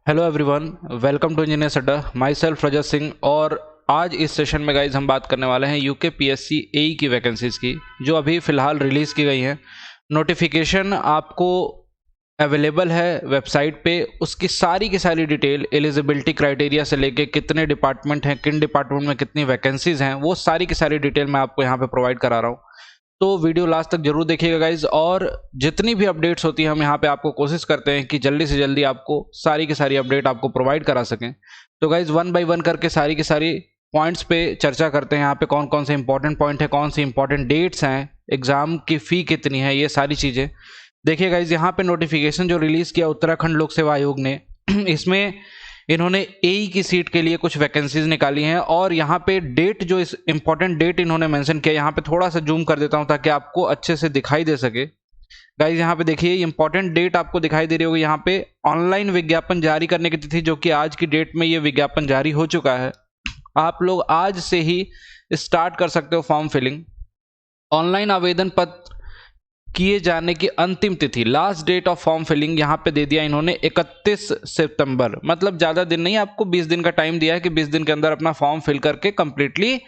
Hello everyone, welcome to engineers Adda. Myself Rajat Singh. और आज इस सेशन में गाइज हम बात करने वाले हैं यूके पीएससी एई की वैकेंसीज़ की, जो अभी फ़िलहाल रिलीज़ की गई हैं। नोटिफिकेशन आपको अवेलेबल है वेबसाइट पे। उसकी सारी की सारी डिटेल, एलिजिबिलिटी क्राइटेरिया से लेके कितने डिपार्टमेंट हैं, किन डिपार्टमेंट में कितनी वैकेंसीज़ हैं, वो सारी की सारी डिटेल मैं आपको यहाँ पे प्रोवाइड करा रहा हूँ। तो वीडियो लास्ट तक जरूर देखिएगा गाइज। और जितनी भी अपडेट्स होती हैं हम यहाँ पे आपको कोशिश करते हैं कि जल्दी से जल्दी आपको सारी की सारी अपडेट आपको प्रोवाइड करा सकें। तो गाइज वन बाय वन करके सारी की सारी पॉइंट्स पे चर्चा करते हैं। यहाँ पे कौन कौन से इंपॉर्टेंट पॉइंट है, कौन सी इंपॉर्टेंट डेट्स हैं, एग्जाम की फ़ी कितनी है, ये सारी चीज़ें देखिए गाइज। यहाँ पे नोटिफिकेशन जो रिलीज़ किया उत्तराखंड लोक सेवा आयोग ने इसमें इन्होंने एई की सीट के लिए कुछ वैकेंसीज निकाली हैं। और यहाँ पे डेट, जो इस इंपॉर्टेंट डेट इन्होंने मेंशन किया, यहाँ पे थोड़ा सा जूम कर देता हूँ ताकि आपको अच्छे से दिखाई दे सके। गाइज यहाँ पे देखिए इंपॉर्टेंट डेट आपको दिखाई दे रही होगी। यहाँ पे ऑनलाइन विज्ञापन जारी करने की तिथि, जो कि आज की डेट में ये विज्ञापन जारी हो चुका है। आप लोग आज से ही स्टार्ट कर सकते हो फॉर्म फिलिंग। ऑनलाइन आवेदन पत्र किए जाने की अंतिम तिथि, last date of form filling यहाँ पे दे दिया इन्होंने 31 सितंबर। मतलब ज़्यादा दिन नहीं, आपको 20 दिन का टाइम दिया है कि 20 दिन के अंदर अपना फॉर्म फिल करके कंप्लीटली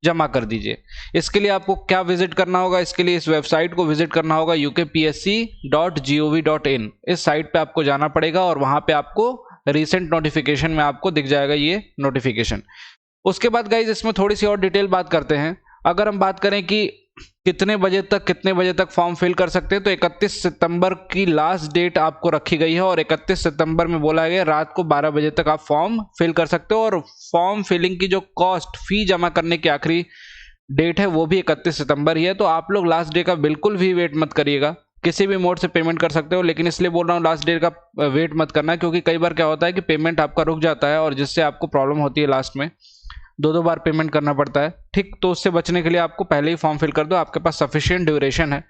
जमा कर दीजिए। इसके लिए आपको क्या विजिट करना होगा? इसके लिए इस वेबसाइट को विजिट करना होगा, ukpsc.gov.in। इस साइट पे आपको जाना पड़ेगा और वहाँ पे आपको रिसेंट नोटिफिकेशन में आपको दिख जाएगा ये नोटिफिकेशन। उसके बाद गाइज इसमें थोड़ी सी और डिटेल बात करते हैं। अगर हम बात करें कि कितने बजे तक फॉर्म फिल कर सकते हैं, तो 31 सितंबर की लास्ट डेट आपको रखी गई है। और 31 सितंबर में बोला गया रात को 12 बजे तक आप फॉर्म फिल कर सकते हो। और फॉर्म फिलिंग की जो कॉस्ट, फी जमा करने की आखिरी डेट है, वो भी 31 सितंबर ही है। तो आप लोग लास्ट डे का बिल्कुल भी वेट मत करिएगा, किसी भी मोड से पेमेंट कर सकते हो। लेकिन इसलिए बोल रहा हूँ लास्ट डेट का वेट मत करना, क्योंकि कई बार क्या होता है कि पेमेंट आपका रुक जाता है और जिससे आपको प्रॉब्लम होती है, लास्ट में दो बार पेमेंट करना पड़ता है। ठीक, तो उससे बचने के लिए आपको पहले ही फॉर्म फिल कर दो, आपके पास सफिशिएंट ड्यूरेशन है।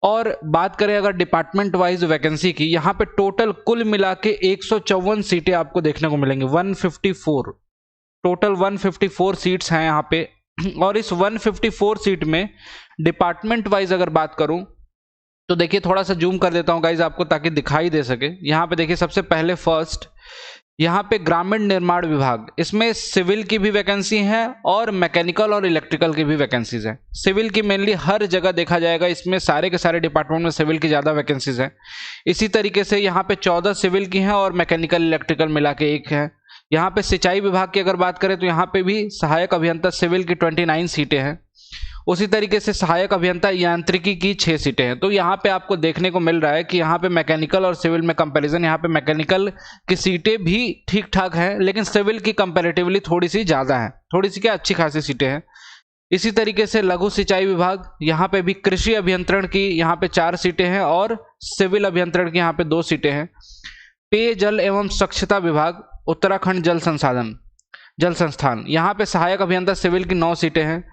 और बात करें अगर डिपार्टमेंट वाइज वैकेंसी की, यहाँ पे टोटल कुल मिला के 154 सीटें आपको देखने को मिलेंगी। 154 टोटल 154 सीट्स हैं यहाँ पे। और इस 154 सीट में डिपार्टमेंट वाइज अगर बात करूं तो देखिए, थोड़ा सा जूम कर देता हूं गाइज आपको ताकि दिखाई दे सके। यहाँ पे देखिए सबसे पहले फर्स्ट, यहाँ पे ग्रामीण निर्माण विभाग, इसमें सिविल की भी वैकेंसी है और मैकेनिकल और इलेक्ट्रिकल की भी वैकेंसीज है। सिविल की मेनली हर जगह देखा जाएगा, इसमें सारे के सारे डिपार्टमेंट में सिविल की ज़्यादा वैकेंसीज है। इसी तरीके से यहाँ पे 14 सिविल की हैं और मैकेनिकल इलेक्ट्रिकल मिला के 1 है। यहाँ पे सिंचाई विभाग की अगर बात करें तो यहाँ पे भी सहायक अभियंता सिविल की 29 सीटें हैं। उसी तरीके से सहायक अभियंता यांत्रिकी की 6 सीटें हैं। तो यहाँ पे आपको देखने को मिल रहा है कि यहाँ पे मैकेनिकल और सिविल में कंपैरिजन, यहाँ पे मैकेनिकल की सीटें भी ठीक ठाक हैं, लेकिन सिविल की कंपैरेटिवली थोड़ी सी ज़्यादा है, थोड़ी सी क्या अच्छी खासी सीटें हैं। इसी तरीके से लघु सिंचाई विभाग, यहाँ पे भी कृषि अभियंत्रण की यहाँ पे 4 सीटें हैं और सिविल अभियंत्रण की यहाँ पे 2 सीटें हैं। पेयजल एवं स्वच्छता विभाग, उत्तराखंड जल संस्थान, यहाँ पे सहायक अभियंता सिविल की 9 सीटें हैं।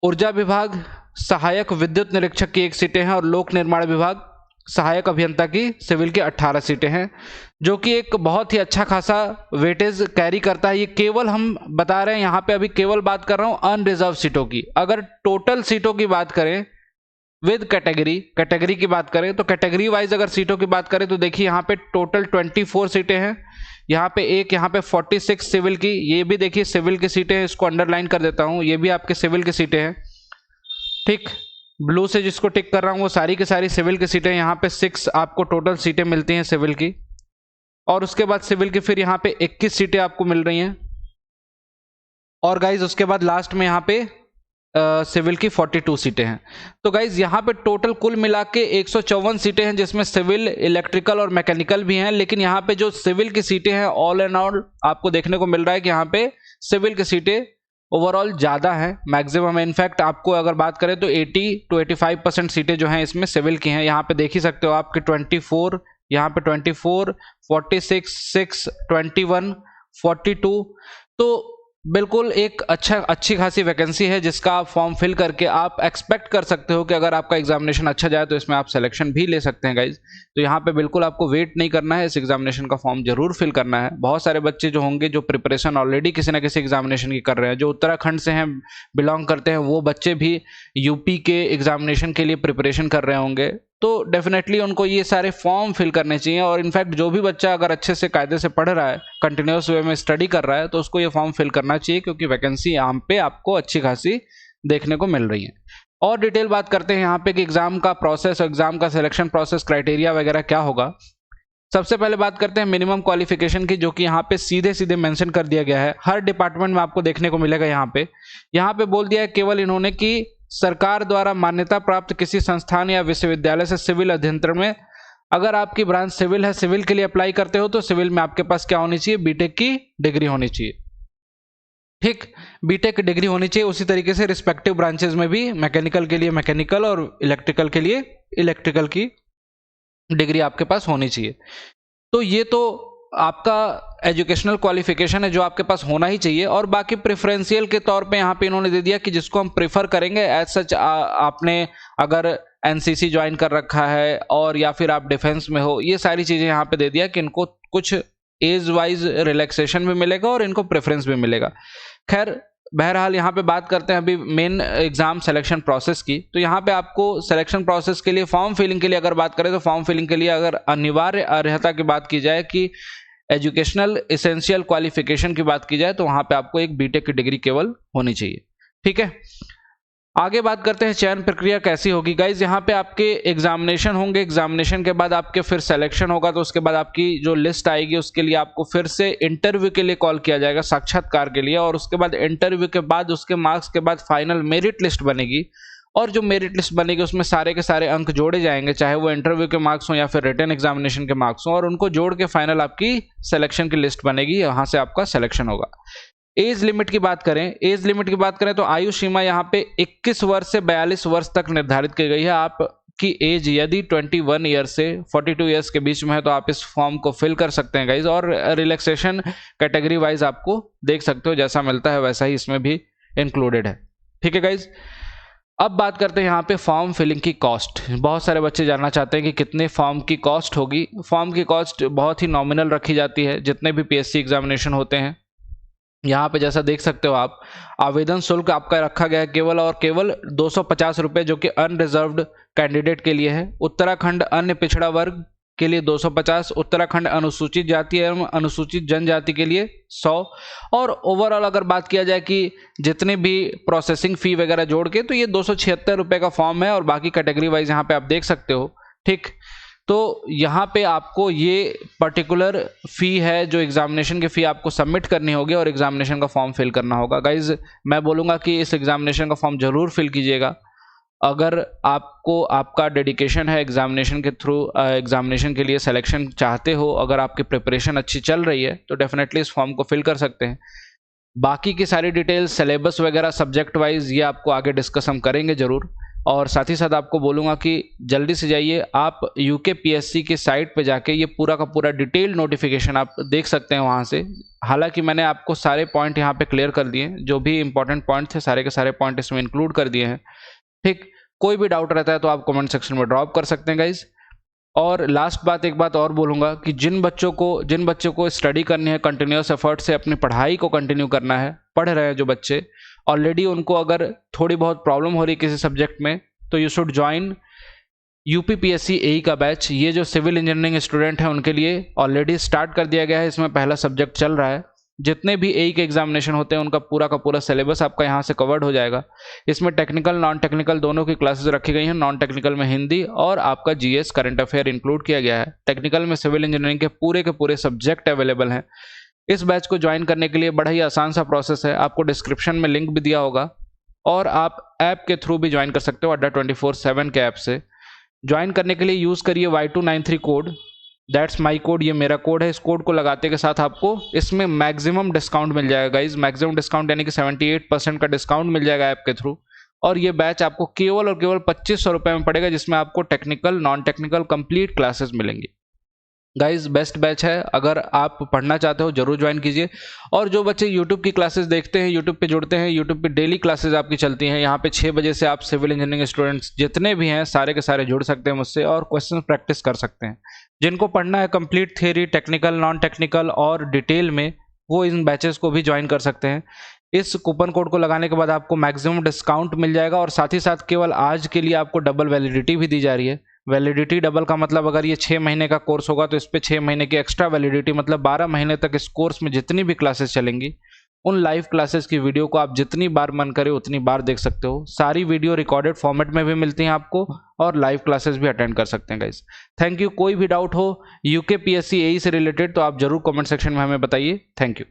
ऊर्जा विभाग, सहायक विद्युत निरीक्षक की 1 सीटें हैं। और लोक निर्माण विभाग, सहायक अभियंता की सिविल की 18 सीटें हैं, जो कि एक बहुत ही अच्छा खासा वेटेज कैरी करता है। ये केवल हम बता रहे हैं यहाँ पे, अभी केवल बात कर रहा हूँ अनरिजर्व सीटों की। अगर टोटल सीटों की बात करें विद कैटेगरी की बात करें, तो कैटेगरी वाइज अगर सीटों की बात करें तो देखिए यहाँ पे टोटल 24 सीटें हैं। यहाँ पे यहाँ पे 46 सिविल की, ये भी देखिए सिविल की सीटें हैं, इसको अंडरलाइन कर देता हूँ, ये भी आपके सिविल की सीटें हैं। ठीक, ब्लू से जिसको टिक कर रहा हूँ वो सारी की सारी सिविल की सीटें। यहाँ पे 6 आपको टोटल सीटें मिलती हैं सिविल की। और उसके बाद सिविल की फिर यहाँ पे 21 सीटें आपको मिल रही हैं। और गाइज उसके बाद लास्ट में यहाँ पे सिविल की 42 सीटें हैं। तो गाइज यहाँ पे टोटल कुल मिला के 154 सीटें हैं, जिसमें सिविल, इलेक्ट्रिकल और मैकेनिकल भी हैं। लेकिन यहाँ पे जो सिविल की सीटें हैं, ऑल एंड ऑल आपको देखने को मिल रहा है कि यहाँ पे सिविल की सीटें ओवरऑल ज़्यादा हैं, मैक्सिमम है। इनफैक्ट आपको अगर बात करें तो 80 to 85% सीटें जो हैं इसमें सिविल की हैं। यहाँ पे देख ही सकते हो आपके 24, यहाँ पे 24, 46, 6, 21, 42। तो बिल्कुल एक अच्छी खासी वैकेंसी है, जिसका आप फॉर्म फिल करके आप एक्सपेक्ट कर सकते हो कि अगर आपका एग्जामिनेशन अच्छा जाए तो इसमें आप सिलेक्शन भी ले सकते हैं गाइज। तो यहाँ पे बिल्कुल आपको वेट नहीं करना है, इस एग्जामिनेशन का फॉर्म जरूर फिल करना है। बहुत सारे बच्चे जो होंगे जो प्रिपरेशन ऑलरेडी किसी ना किसी एग्जामिनेशन की कर रहे हैं, जो उत्तराखंड से हैं, बिलोंग करते हैं, वो बच्चे भी यूपी के एग्जामिनेशन के लिए प्रिपरेशन कर रहे होंगे। तो डेफिनेटली उनको ये सारे फॉर्म फिल करने चाहिए। और इनफैक्ट जो भी बच्चा अगर अच्छे से कायदे से पढ़ रहा है, कंटिन्यूस वे में स्टडी कर रहा है, तो उसको ये फॉर्म फिल करना चाहिए, क्योंकि वैकेंसी यहाँ पे आपको अच्छी खासी देखने को मिल रही है। और डिटेल बात करते हैं यहाँ पे कि एग्जाम का प्रोसेस, एग्जाम का सिलेक्शन प्रोसेस, क्राइटेरिया वगैरह क्या होगा। सबसे पहले बात करते हैं मिनिमम क्वालिफिकेशन की, जो कि यहाँ पे सीधे सीधे मेंशन कर दिया गया है। हर डिपार्टमेंट में आपको देखने को मिलेगा। यहाँ पे बोल दिया है केवल इन्होंने कि सरकार द्वारा मान्यता प्राप्त किसी संस्थान या विश्वविद्यालय से सिविल अध्ययन में, अगर आपकी ब्रांच सिविल है, सिविल के लिए अप्लाई करते हो, तो सिविल में आपके पास क्या होनी चाहिए, बीटेक की डिग्री होनी चाहिए। ठीक, बीटेक डिग्री होनी चाहिए। उसी तरीके से रिस्पेक्टिव ब्रांचेस में भी मैकेनिकल के लिए मैकेनिकल और इलेक्ट्रिकल के लिए इलेक्ट्रिकल की डिग्री आपके पास होनी चाहिए। तो ये तो आपका एजुकेशनल क्वालिफिकेशन है जो आपके पास होना ही चाहिए। और बाकी प्रेफरेंशियल के तौर पे यहाँ पे इन्होंने दे दिया कि जिसको हम प्रेफर करेंगे, एज सच आपने अगर एनसीसी ज्वाइन कर रखा है और या फिर आप डिफेंस में हो, ये सारी चीजें यहाँ पे दे दिया कि इनको कुछ एज वाइज रिलैक्सेशन भी मिलेगा और इनको प्रेफरेंस भी मिलेगा। खैर बहरहाल यहाँ पे बात करते हैं अभी मेन एग्जाम सिलेक्शन प्रोसेस की। तो यहाँ पे आपको सिलेक्शन प्रोसेस के लिए, फॉर्म फिलिंग के लिए अगर बात करें, तो फॉर्म फिलिंग के लिए अगर अनिवार्य अर्हता की बात की जाए कि एजुकेशनल एसेंशियल क्वालिफिकेशन की बात की जाए, तो वहां पे आपको एक बीटेक की डिग्री केवल होनी चाहिए। ठीक है, आगे बात करते हैं चयन प्रक्रिया कैसी होगी गाइज। यहाँ पे आपके एग्जामिनेशन होंगे, एग्जामिनेशन के बाद आपके फिर सिलेक्शन होगा, तो उसके बाद आपकी जो लिस्ट आएगी उसके लिए आपको फिर से इंटरव्यू के लिए कॉल किया जाएगा, साक्षात्कार के लिए। और उसके बाद इंटरव्यू के बाद, उसके मार्क्स के बाद फाइनल मेरिट लिस्ट बनेगी। और जो मेरिट लिस्ट बनेगी उसमें सारे के सारे अंक जोड़े जाएंगे, चाहे वो इंटरव्यू के मार्क्स हो या फिर रिटन एग्जामिनेशन के मार्क्स हो, और उनको जोड़ के फाइनल आपकी सिलेक्शन की लिस्ट बनेगी, यहाँ से आपका सिलेक्शन होगा। एज लिमिट की बात करें तो आयु सीमा यहाँ पे 21 वर्ष से 42 वर्ष तक निर्धारित की गई है। आपकी एज यदि 21 ईयर से 42 ईयर्स के बीच में है तो आप इस फॉर्म को फिल कर सकते हैं गाइज। और रिलैक्सेशन कैटेगरी वाइज आपको देख सकते हो, जैसा मिलता है वैसा ही इसमें भी इंक्लूडेड है। ठीक है गाइज, अब बात करते हैं यहाँ पे फॉर्म फिलिंग की कॉस्ट। बहुत सारे बच्चे जानना चाहते हैं कि कितने फॉर्म की कॉस्ट होगी। फॉर्म की कॉस्ट बहुत ही नॉमिनल रखी जाती है, जितने भी पीएससी एग्जामिनेशन होते हैं। यहाँ पे जैसा देख सकते हो आप, आवेदन शुल्क आपका रखा गया है केवल और केवल 250 रुपये, जो कि अनरिजर्व्ड कैंडिडेट के लिए है। उत्तराखंड अन्य पिछड़ा वर्ग के लिए 250, उत्तराखंड अनुसूचित जाति एवं अनुसूचित जनजाति के लिए 100। और ओवरऑल अगर बात किया जाए कि जितने भी प्रोसेसिंग फी वगैरह जोड़ के, तो ये 276 रुपये का फॉर्म है। और बाकी कैटेगरी वाइज यहाँ पे आप देख सकते हो। ठीक, तो यहाँ पे आपको ये पर्टिकुलर फी है जो एग्जामिनेशन की फी आपको सबमिट करनी होगी और एग्जामिनेशन का फॉर्म फिल करना होगा। गाइज मैं बोलूँगा कि इस एग्जामिनेशन का फॉर्म जरूर फिल कीजिएगा। अगर आपको आपका डेडिकेशन है एग्जामिनेशन के थ्रू, एग्जामिनेशन के लिए सिलेक्शन चाहते हो, अगर आपकी प्रिपरेशन अच्छी चल रही है, तो डेफिनेटली इस फॉर्म को फिल कर सकते हैं। बाकी की सारी डिटेल्स, सिलेबस वगैरह सब्जेक्ट वाइज, ये आपको आगे डिस्कस हम करेंगे ज़रूर। और साथ ही साथ आपको बोलूँगा कि जल्दी से जाइए आप यूकेपीएससी की साइट पे जाके ये पूरा का पूरा डिटेल नोटिफिकेशन आप देख सकते हैं वहाँ से। हालांकि मैंने आपको सारे पॉइंट यहाँ पे क्लियर कर दिए, जो भी इंपॉर्टेंट पॉइंट थे सारे के सारे पॉइंट इसमें इंक्लूड कर दिए हैं। ठीक, कोई भी डाउट रहता है तो आप कमेंट सेक्शन में ड्रॉप कर सकते हैं गाइज। और लास्ट बात, एक बात और बोलूँगा कि जिन बच्चों को स्टडी करनी है, कंटिन्यूस एफर्ट से अपनी पढ़ाई को कंटिन्यू करना है, पढ़ रहे हैं जो बच्चे ऑलरेडी, उनको अगर थोड़ी बहुत प्रॉब्लम हो रही है किसी सब्जेक्ट में, तो यू शुड ज्वाइन यूपीपीएससी एई का बैच। ये जो सिविल इंजीनियरिंग स्टूडेंट हैं उनके लिए ऑलरेडी स्टार्ट कर दिया गया है। इसमें पहला सब्जेक्ट चल रहा है। जितने भी एई के एग्जामिनेशन होते हैं उनका पूरा का पूरा सिलेबस आपका यहाँ से कवर्ड हो जाएगा। इसमें टेक्निकल नॉन टेक्निकल दोनों की क्लासेस रखी गई हैं। नॉन टेक्निकल में हिंदी और आपका जीएस करंट अफेयर इंक्लूड किया गया है। टेक्निकल में सिविल इंजीनियरिंग के पूरे सब्जेक्ट अवेलेबल हैं। इस बैच को ज्वाइन करने के लिए बड़ा ही आसान सा प्रोसेस है। आपको डिस्क्रिप्शन में लिंक भी दिया होगा और आप ऐप के थ्रू भी ज्वाइन कर सकते हो। अड्डा 24/7 के ऐप से ज्वाइन करने के लिए यूज़ करिए Y293 code, that's my code, ये मेरा कोड है। इस कोड को लगाते के साथ आपको इसमें मैक्सिमम डिस्काउंट मिल जाएगा गाइज। मैक्सिमम डिस्काउंट यानी कि 78% का डिस्काउंट मिल जाएगा ऐप के थ्रू। और ये बैच आपको केवल और केवल 2500 रुपये में पड़ेगा, जिसमें आपको technical non technical complete classes मिलेंगी। गाइज बेस्ट बैच है, अगर आप पढ़ना चाहते हो जरूर ज्वाइन कीजिए। और जो बच्चे यूट्यूब की क्लासेस देखते हैं, यूट्यूब पे जुड़ते हैं, यूट्यूब पे डेली क्लासेस आपकी चलती हैं। यहाँ पे 6 बजे से आप सिविल इंजीनियरिंग स्टूडेंट्स जितने भी हैं सारे के सारे जुड़ सकते हैं मुझसे और क्वेश्चन प्रैक्टिस कर सकते हैं। जिनको पढ़ना है complete theory, technical, non technical और डिटेल में, वो इन बैचेस को भी ज्वाइन कर सकते हैं। इस कूपन कोड को लगाने के बाद आपको मैक्सिमम डिस्काउंट मिल जाएगा और साथ ही साथ केवल आज के लिए आपको डबल वैलिडिटी भी दी जा रही है। वैलिडिटी डबल का मतलब अगर ये 6 महीने का कोर्स होगा तो इस पे 6 महीने की एक्स्ट्रा वैलिडिटी, मतलब 12 महीने तक इस कोर्स में जितनी भी क्लासेस चलेंगी उन लाइव क्लासेस की वीडियो को आप जितनी बार मन करे उतनी बार देख सकते हो। सारी वीडियो रिकॉर्डेड फॉर्मेट में भी मिलती हैं आपको और लाइव क्लासेस भी अटेंड कर सकते हैं गाइस। Thank you. कोई भी डाउट हो यूके पीएससी एई से रिलेटेड तो आप जरूर कमेंट सेक्शन में हमें बताइए। Thank you.